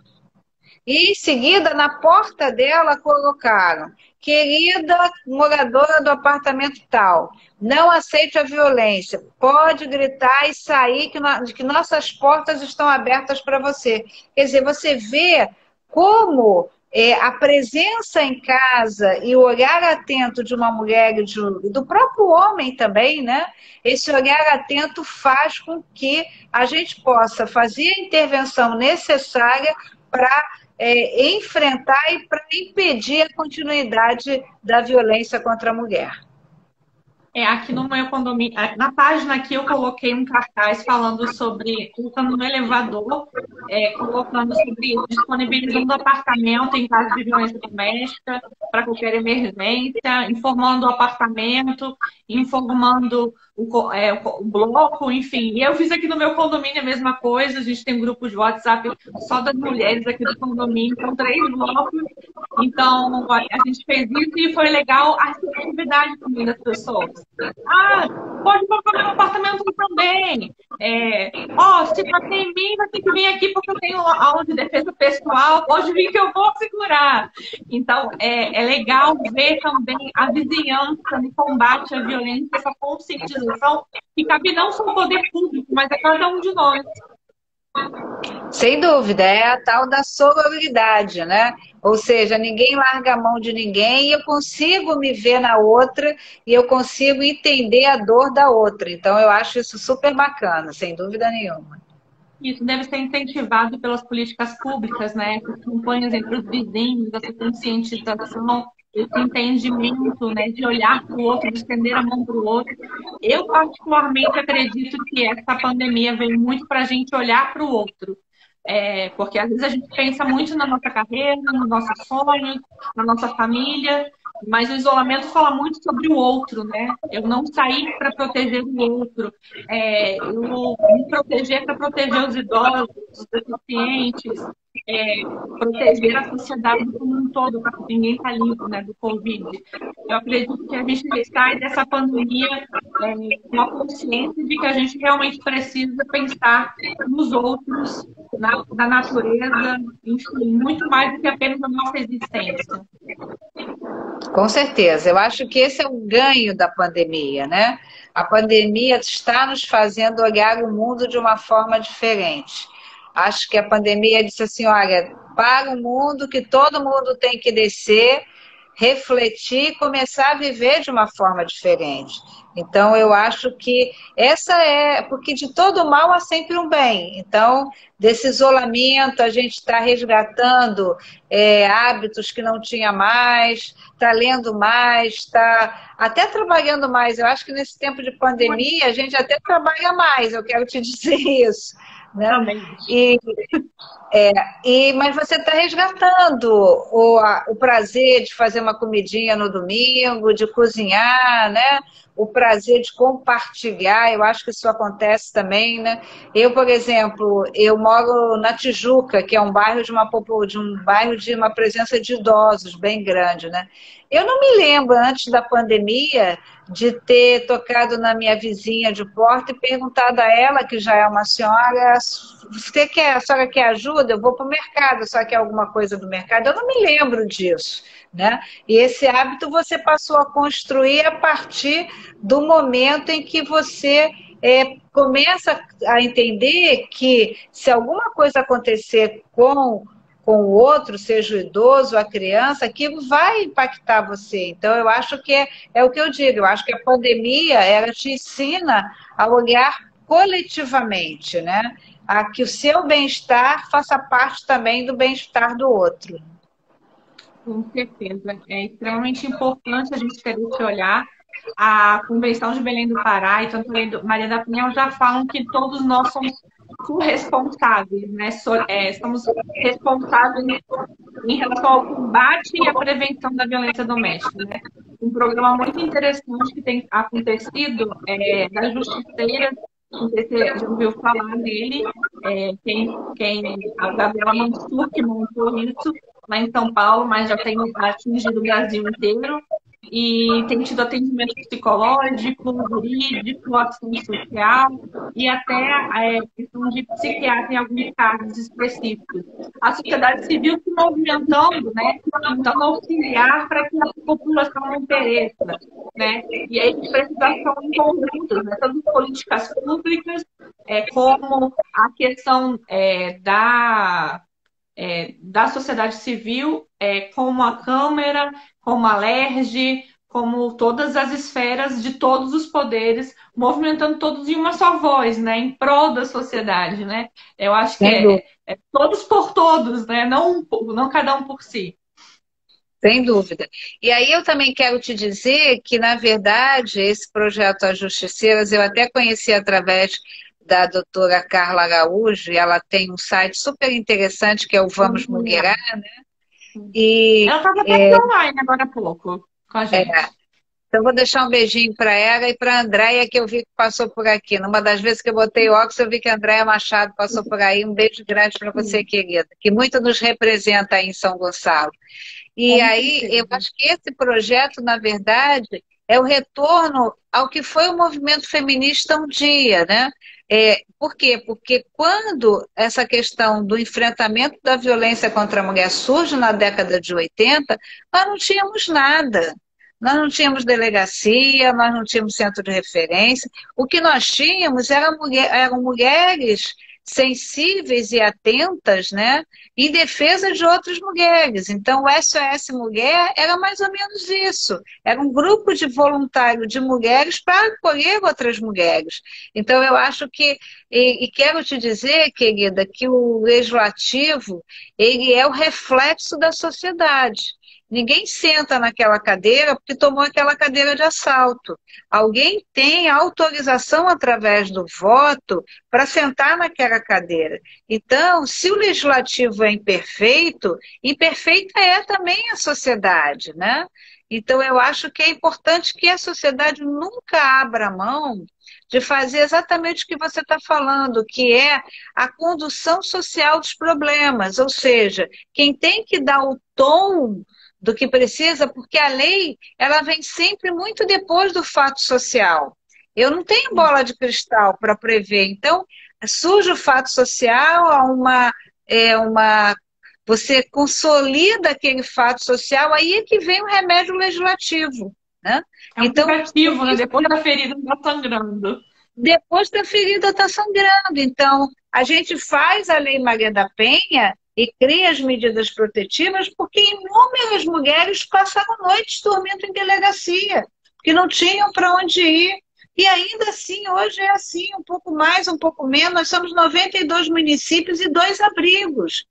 E em seguida, na porta dela, colocaram: querida moradora do apartamento tal, não aceite a violência, pode gritar e sair que nossas portas estão abertas para você. Quer dizer, você vê como a presença em casa e o olhar atento de uma mulher e do próprio homem também, né? Esse olhar atento faz com que a gente possa fazer a intervenção necessária para enfrentar e para impedir a continuidade da violência contra a mulher. Aqui no meu condomínio, na página aqui eu coloquei um cartaz falando sobre, colocando no elevador, colocando sobre disponibilizando apartamento em caso de violência doméstica, para qualquer emergência, informando o apartamento, informando o bloco, enfim. E eu fiz aqui no meu condomínio a mesma coisa, a gente tem um grupo de WhatsApp só das mulheres aqui do condomínio, com 3 blocos. Então, a gente fez isso e foi legal a receptividade também das pessoas. Ah, pode colocar meu apartamento também. Se bater em mim, vai ter que vir aqui porque eu tenho aula de defesa pessoal. Pode vir que eu vou segurar. Então, é legal ver também a vizinhança no combate à violência, essa conscientização que cabe não só ao poder público, mas a cada um de nós. Sem dúvida, é a tal da sororidade, né? Ou seja, ninguém larga a mão de ninguém e eu consigo me ver na outra e eu consigo entender a dor da outra. Então, eu acho isso super bacana, sem dúvida nenhuma. Isso deve ser incentivado pelas políticas públicas, né? Essas campanhas entre os vizinhos, essa conscientização, esse entendimento, né? De olhar para o outro, de estender a mão para o outro. Eu, particularmente, acredito que essa pandemia veio muito para a gente olhar para o outro. Porque às vezes a gente pensa muito na nossa carreira, nos nossos sonhos, na nossa família, mas o isolamento fala muito sobre o outro, né? Eu não sair para proteger o outro, eu me proteger para proteger os idosos, os deficientes, proteger a sociedade como um todo, para que ninguém está livre, né, do Covid. Eu acredito que a gente sai dessa pandemia com a consciência de que a gente realmente precisa pensar nos outros, na natureza, enfim, muito mais do que apenas a nossa existência. Com certeza, eu acho que esse é o ganho da pandemia, né? A pandemia está nos fazendo olhar o mundo de uma forma diferente. Acho que a pandemia disse assim, olha, para o mundo que todo mundo tem que descer, refletir e começar a viver de uma forma diferente. Então, eu acho que porque de todo mal há sempre um bem. Então, desse isolamento, a gente está resgatando hábitos que não tinha mais, está lendo mais, está até trabalhando mais. Eu acho que nesse tempo de pandemia, a gente até trabalha mais, eu quero te dizer isso. Né? Mas você está resgatando o prazer de fazer uma comidinha no domingo, de cozinhar, né? O prazer de compartilhar, eu acho que isso acontece também, né? Eu, por exemplo, eu moro na Tijuca, que é um bairro de uma presença de idosos bem grande, né? Eu não me lembro, antes da pandemia, de ter tocado na minha vizinha de porta e perguntado a ela, que já é uma senhora, a senhora quer ajuda? Eu vou para o mercado, a senhora quer alguma coisa do mercado? Eu não me lembro disso, né? E esse hábito você passou a construir a partir do momento em que você começa a entender que se alguma coisa acontecer com o outro, seja o idoso, a criança, aquilo vai impactar você. Então, eu acho que é o que eu digo, eu acho que a pandemia, ela te ensina a olhar coletivamente, né? A que o seu bem-estar faça parte também do bem-estar do outro. Com certeza. É extremamente importante a gente ter esse olhar. A Convenção de Belém do Pará e tanto Maria da Penha já falam que todos nós somos corresponsáveis, né? Somos responsáveis em relação ao combate e à prevenção da violência doméstica, né? Um programa muito interessante que tem acontecido das justiceiras, não sei se você já ouviu falar dele, a Gabriela Mansur, que montou isso lá em São Paulo, mas já tem atingido o Brasil inteiro, e tem tido atendimento psicológico, jurídico, assistente social e até questão de psiquiatra em alguns casos específicos. A sociedade civil se movimentando, né, tentando auxiliar para que a população não pereça, né? E aí a gente precisa ação em conjuntos, né, tanto políticas públicas, como a questão da sociedade civil, como a Câmara, como a LERJ, como todas as esferas de todos os poderes, movimentando todos em uma só voz, né, em prol da sociedade, né? Eu acho que é todos por todos, né? Não cada um por si. Sem dúvida. E aí eu também quero te dizer que, na verdade, esse projeto As Justiceiras, eu até conheci através da doutora Carla Araújo, e ela tem um site super interessante que é o Vamos Mulherar, né? E ela estava até online agora há pouco com a gente. Então, vou deixar um beijinho para ela e para a Andréia, que eu vi que passou por aqui. Numa das vezes que eu botei óculos, eu vi que a Andréia Machado passou por aí. Um beijo grande para você, querida, que muito nos representa aí em São Gonçalo. E aí, eu acho que esse projeto, na verdade, é o retorno ao que foi o movimento feminista um dia, né? Por quê? Porque quando essa questão do enfrentamento da violência contra a mulher surge na década de 80, nós não tínhamos nada. Nós não tínhamos delegacia, nós não tínhamos centro de referência. O que nós tínhamos eram mulheres sensíveis e atentas, né, em defesa de outras mulheres. Então, o SOS Mulher era mais ou menos isso. Era um grupo de voluntário de mulheres para acolher outras mulheres. Então, eu acho que, e quero te dizer, querida, que o legislativo, ele é o reflexo da sociedade. Ninguém senta naquela cadeira porque tomou aquela cadeira de assalto. Alguém tem autorização através do voto para sentar naquela cadeira. Então, se o legislativo é imperfeito, imperfeita é também a sociedade, né? Então, eu acho que é importante que a sociedade nunca abra mão de fazer exatamente o que você está falando, que é a condução social dos problemas, ou seja, quem tem que dar o tom do que precisa, porque a lei ela vem sempre muito depois do fato social. Eu não tenho bola de cristal para prever. Então, surge o fato social, você consolida aquele fato social, aí é que vem o remédio legislativo. Né? É um curativo, né? Depois da ferida está sangrando. Depois da ferida está sangrando. Então, a gente faz a Lei Maria da Penha e cria as medidas protetivas porque inúmeras mulheres passaram noites dormindo em delegacia, que não tinham para onde ir. E ainda assim, hoje é assim, um pouco mais, um pouco menos. Nós somos 92 municípios e 2 abrigos.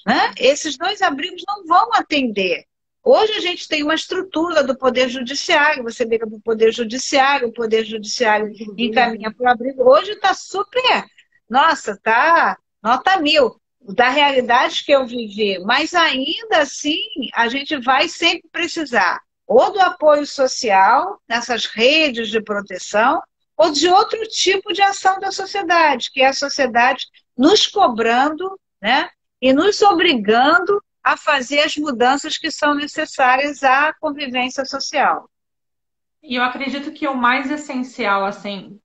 Né? Esses 2 abrigos não vão atender. Hoje a gente tem uma estrutura do Poder Judiciário, você liga para o Poder Judiciário encaminha para o abrigo. Hoje está super, nossa, está nota 1000 da realidade que eu vivi, mas ainda assim a gente vai sempre precisar ou do apoio social nessas redes de proteção ou de outro tipo de ação da sociedade, que é a sociedade nos cobrando, né, e nos obrigando a fazer as mudanças que são necessárias à convivência social. E eu acredito que o mais essencial, assim,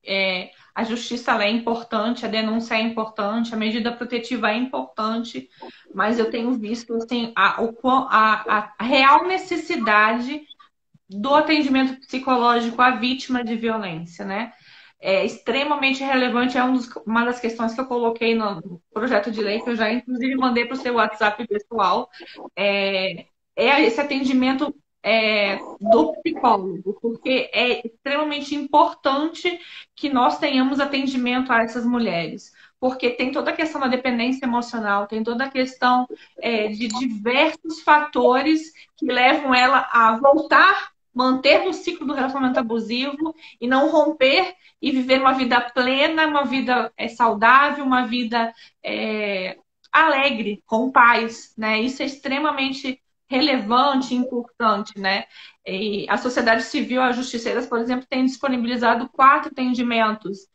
a justiça ela é importante, a denúncia é importante, a medida protetiva é importante, mas eu tenho visto, assim, a real necessidade do atendimento psicológico à vítima de violência, né? é extremamente relevante, é uma das questões que eu coloquei no projeto de lei, que eu já inclusive mandei para o seu WhatsApp pessoal, é esse atendimento do psicólogo, porque é extremamente importante que nós tenhamos atendimento a essas mulheres, porque tem toda a questão da dependência emocional, tem toda a questão de diversos fatores que levam ela a voltar, manter no ciclo do relacionamento abusivo e não romper e viver uma vida plena, uma vida saudável, uma vida alegre, com paz, né? Isso é extremamente relevante e importante, né? E a sociedade civil, as justiceiras, por exemplo, têm disponibilizado 4 atendimentos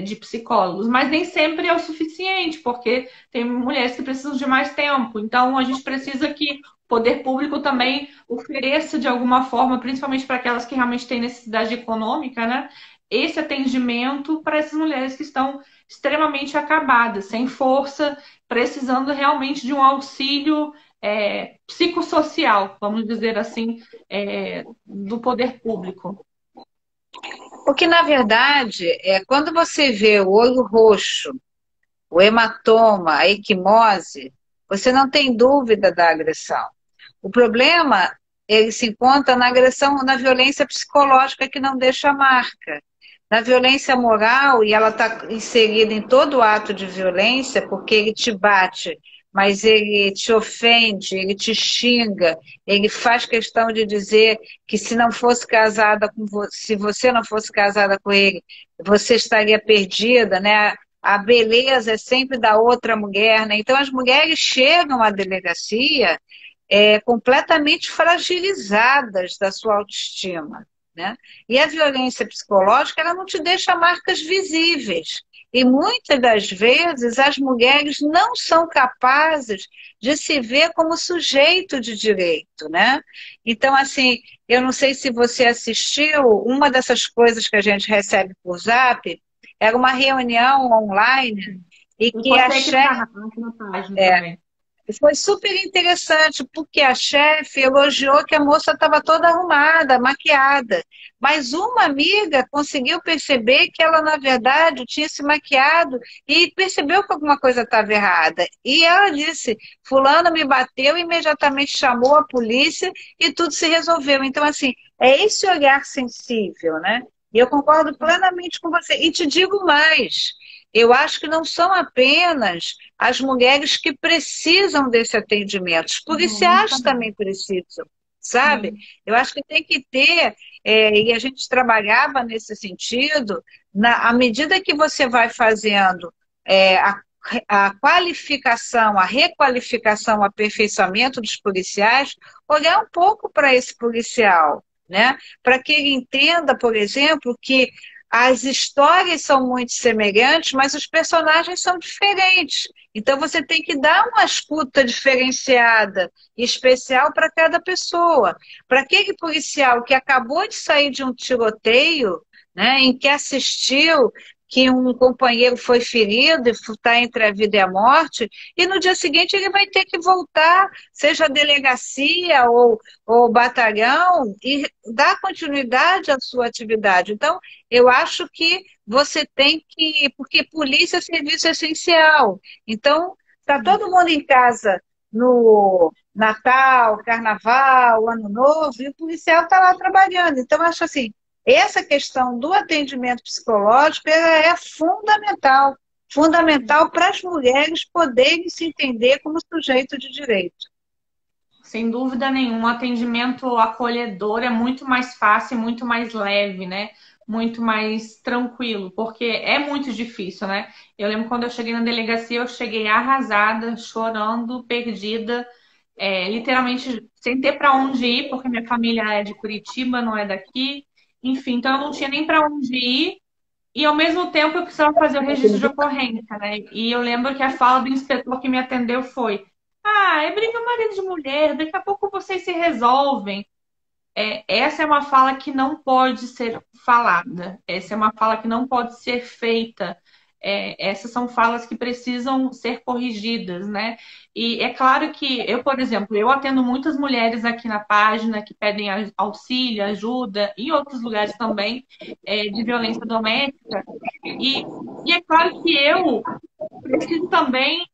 de psicólogos, mas nem sempre é o suficiente, porque tem mulheres que precisam de mais tempo. Então, a gente precisa que o poder público também ofereça de alguma forma, principalmente para aquelas que realmente têm necessidade econômica, né? Esse atendimento para essas mulheres que estão extremamente acabadas, sem força, precisando realmente de um auxílio psicossocial, vamos dizer assim, do poder público. Porque, na verdade, quando você vê o olho roxo, o hematoma, a equimose, você não tem dúvida da agressão. O problema, ele se encontra na agressão, na violência psicológica que não deixa marca. Na violência moral, e ela está inserida em todo ato de violência, porque ele te bate, mas ele te ofende, ele te xinga, ele faz questão de dizer que se não fosse casada com você, se você não fosse casada com ele, você estaria perdida, né? A beleza é sempre da outra mulher, né? Então as mulheres chegam à delegacia completamente fragilizadas da sua autoestima, né? E a violência psicológica, ela não te deixa marcas visíveis. E muitas das vezes as mulheres não são capazes de se ver como sujeito de direito, né? Então, assim, eu não sei se você assistiu, uma dessas coisas que a gente recebe por Zap era uma reunião online e Eu que a postei aqui chefe... na página também. Foi super interessante, porque a chefe elogiou que a moça estava toda arrumada, maquiada. Mas uma amiga conseguiu perceber que ela, na verdade, tinha se maquiado e percebeu que alguma coisa estava errada. E ela disse: Fulano me bateu, imediatamente chamou a polícia e tudo se resolveu. Então, assim, é esse olhar sensível, né? E eu concordo plenamente com você. E te digo mais. Eu acho que não são apenas as mulheres que precisam desse atendimento, os policiais também precisam, sabe? Eu acho que tem que ter, e a gente trabalhava nesse sentido, à medida que você vai fazendo a qualificação, a requalificação, o aperfeiçoamento dos policiais, olhar um pouco para esse policial, né? Para que ele entenda, por exemplo, que as histórias são muito semelhantes, mas os personagens são diferentes. Então você tem que dar uma escuta diferenciada e especial para cada pessoa. Para aquele policial que acabou de sair de um tiroteio, né, em que assistiu que um companheiro foi ferido e está entre a vida e a morte, e no dia seguinte ele vai ter que voltar, seja a delegacia ou batalhão, e dar continuidade à sua atividade. Então, eu acho que você tem que... Porque polícia é serviço essencial. Então, está todo mundo em casa no Natal, Carnaval, Ano Novo, e o policial está lá trabalhando. Então, eu acho assim, essa questão do atendimento psicológico é fundamental. Fundamental para as mulheres poderem se entender como sujeito de direito. Sem dúvida nenhuma, o atendimento acolhedor é muito mais fácil, muito mais leve, né? Muito mais tranquilo, porque é muito difícil, né? Eu lembro quando eu cheguei na delegacia, eu cheguei arrasada, chorando, perdida, literalmente sem ter para onde ir, porque minha família é de Curitiba, não é daqui. Enfim, então eu não tinha nem para onde ir. E ao mesmo tempo eu precisava fazer o registro de ocorrência, né? E eu lembro que a fala do inspetor que me atendeu foi: Ah, é briga marido de mulher, daqui a pouco vocês se resolvem. Essa é uma fala que não pode ser falada, essa é uma fala que não pode ser feita. essas são falas que precisam ser corrigidas, né? E é claro que eu, por exemplo, eu atendo muitas mulheres aqui na página que pedem auxílio, ajuda, e em outros lugares também, de violência doméstica. E, e é claro que eu preciso também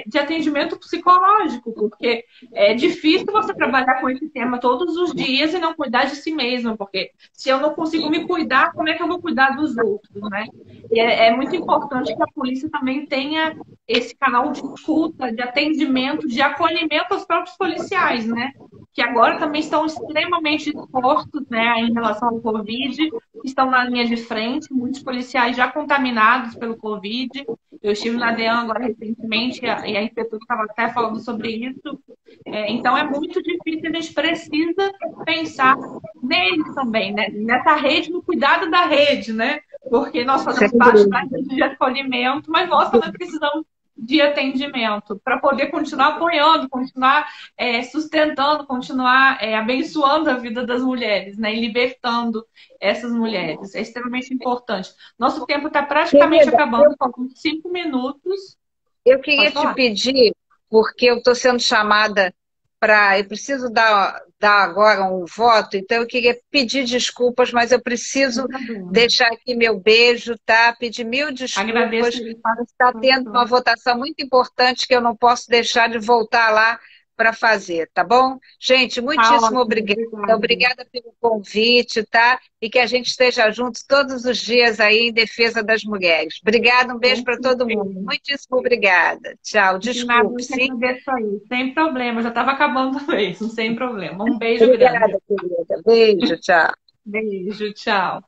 de atendimento psicológico, porque é difícil você trabalhar com esse tema todos os dias e não cuidar de si mesmo, porque se eu não consigo me cuidar, como é que eu vou cuidar dos outros, né? E é muito importante que a polícia também tenha esse canal de escuta, de atendimento, de acolhimento aos próprios policiais, né? Que agora também estão extremamente expostos, né, em relação ao Covid, estão na linha de frente, muitos policiais já contaminados pelo Covid. Eu estive na DEAN agora recentemente e a inspetora estava até falando sobre isso. Então é muito difícil, a gente precisa pensar neles também, né? Nessa rede, no cuidado da rede, né? Porque nós fazemos parte da rede de acolhimento, mas nós também precisamos de atendimento para poder continuar apoiando, continuar sustentando, continuar abençoando a vida das mulheres, né? E libertando essas mulheres. É extremamente importante. Nosso tempo está praticamente acabando, faltam 5 minutos. Eu queria te pedir, porque eu estou sendo chamada para. Eu preciso dar agora um voto, então eu queria pedir desculpas, mas eu preciso deixar aqui meu beijo, tá? Pedir mil desculpas. Agradeço. Está tendo uma votação muito importante que eu não posso deixar de voltar lá para fazer, tá bom? Gente, muitíssimo obrigada. Obrigada pelo convite, tá? E que a gente esteja juntos todos os dias aí em defesa das mulheres. Obrigada, um beijo para todo mundo. Muitíssimo obrigada. Tchau, desculpe. Sim. Aí. Sem problema, já estava acabando mesmo, sem problema. Um beijo grande. Obrigada, querida. Beijo, tchau. Beijo, tchau.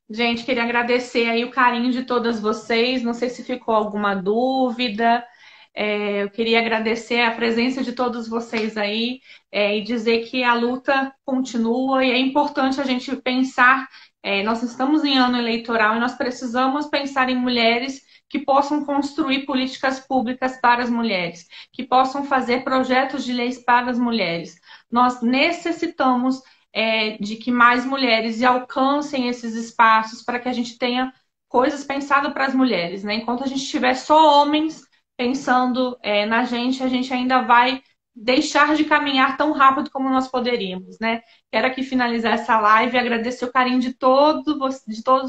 Gente, queria agradecer aí o carinho de todas vocês. Não sei se ficou alguma dúvida. Eu queria agradecer a presença de todos vocês aí e dizer que a luta continua e é importante a gente pensar. Nós estamos em ano eleitoral e nós precisamos pensar em mulheres que possam construir políticas públicas para as mulheres, que possam fazer projetos de leis para as mulheres. Nós necessitamos de que mais mulheres alcancem esses espaços para que a gente tenha coisas pensadas para as mulheres, né? Enquanto a gente tiver só homens pensando na gente, a gente ainda vai deixar de caminhar tão rápido como nós poderíamos, né? Quero aqui finalizar essa live e agradecer o carinho de todos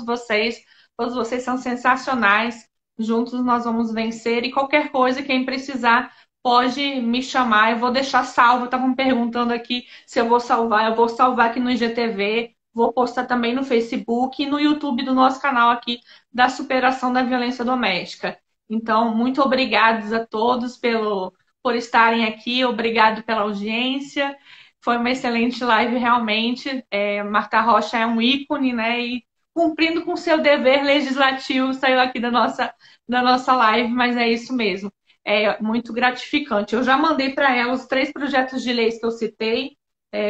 vocês. Todos vocês são sensacionais. Juntos nós vamos vencer. E qualquer coisa, quem precisar, pode me chamar. Eu vou deixar salvo. Estavam perguntando aqui se eu vou salvar. Eu vou salvar aqui no IGTV. Vou postar também no Facebook e no YouTube do nosso canal aqui da superação da violência doméstica. Então, muito obrigados a todos por estarem aqui. Obrigado pela audiência. Foi uma excelente live, realmente. Marta Rocha é um ícone, né? E cumprindo com seu dever legislativo, saiu aqui da nossa live, mas é isso mesmo. É muito gratificante. Eu já mandei para ela os 3 projetos de leis que eu citei.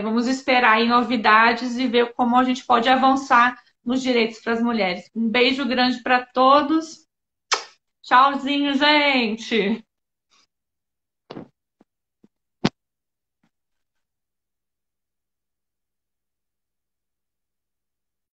Vamos esperar aí novidades e ver como a gente pode avançar nos direitos para as mulheres. Um beijo grande para todos. Tchauzinho, gente!